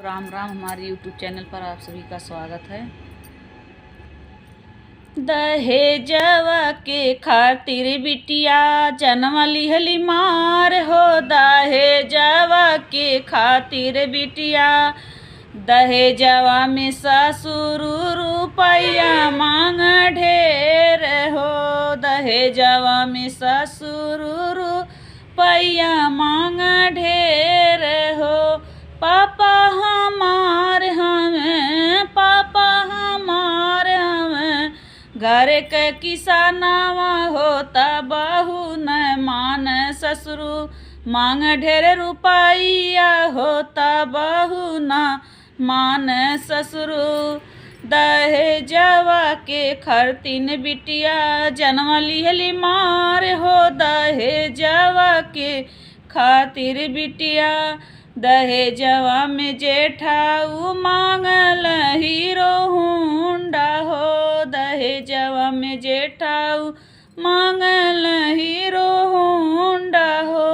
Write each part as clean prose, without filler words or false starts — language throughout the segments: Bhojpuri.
राम राम। हमारे YouTube चैनल पर आप सभी का स्वागत है। दहेजवा के खातिर बिटिया जनम लिहली मार हो। दहेजवा के खातिर बिटिया दहेजवा में ससुर रुपया मांग ढेर हो। दहेजवा में ससुर रुपया मांग ढेर हो। पापा हमार हमें घर के किसानवा होता बहू न मान ससुरु मांग ढेर रुपया होता बहू न मान ससुरु। दहेजवा के खरतीन बिटिया जनम लिहली मार हो। दहेजवा के खातिर बिटिया दहेजवा में जेठाऊ मांगल हीरो होंडा हो। दहेजवा में जेठाऊ मांगल हीरो होंडा हो।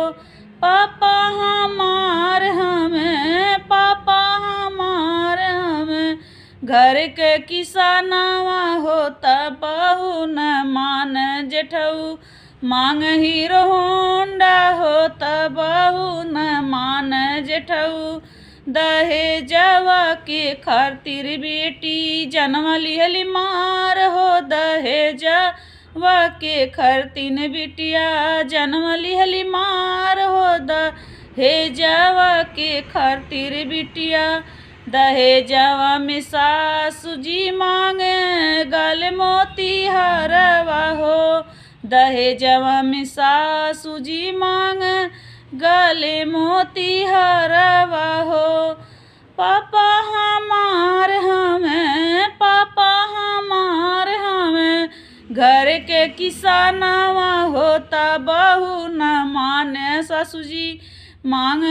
पापा हमार हमें घर के किसानवा होता बहू न मान जेठाऊ मांग हीरो होंडा होता बहू न मान जेठाऊ। दहेजवा के खातिर बेटी जनम लिहली मार हो। दहेजवा के खातिर बिटिया जनम लिहली मार हो। दहेजवा के खातिर बिटिया दहेजवा में सासू जी मांगे गल मोती हरवा हो। दहेजवा में सासू जी मांग गले मोती हरवा हो। पापा हमार हमें घर के किसानवा होता बहू न माने सासू जी मांग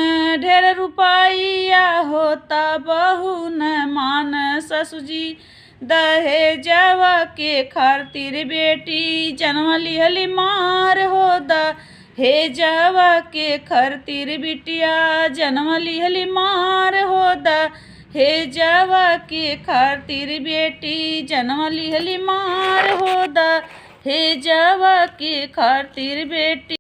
ढेर रुपया होता बहू न मान ससु जी। दहेजवा के खातिर बेटी जनम लिहली मार हो। दहेजवा के खातिर बिटिया जनम लिहली मार हो। दहेजवा के खातिर बेटी जनम लिहली मार हो। दहेजवा के खातिर बेटी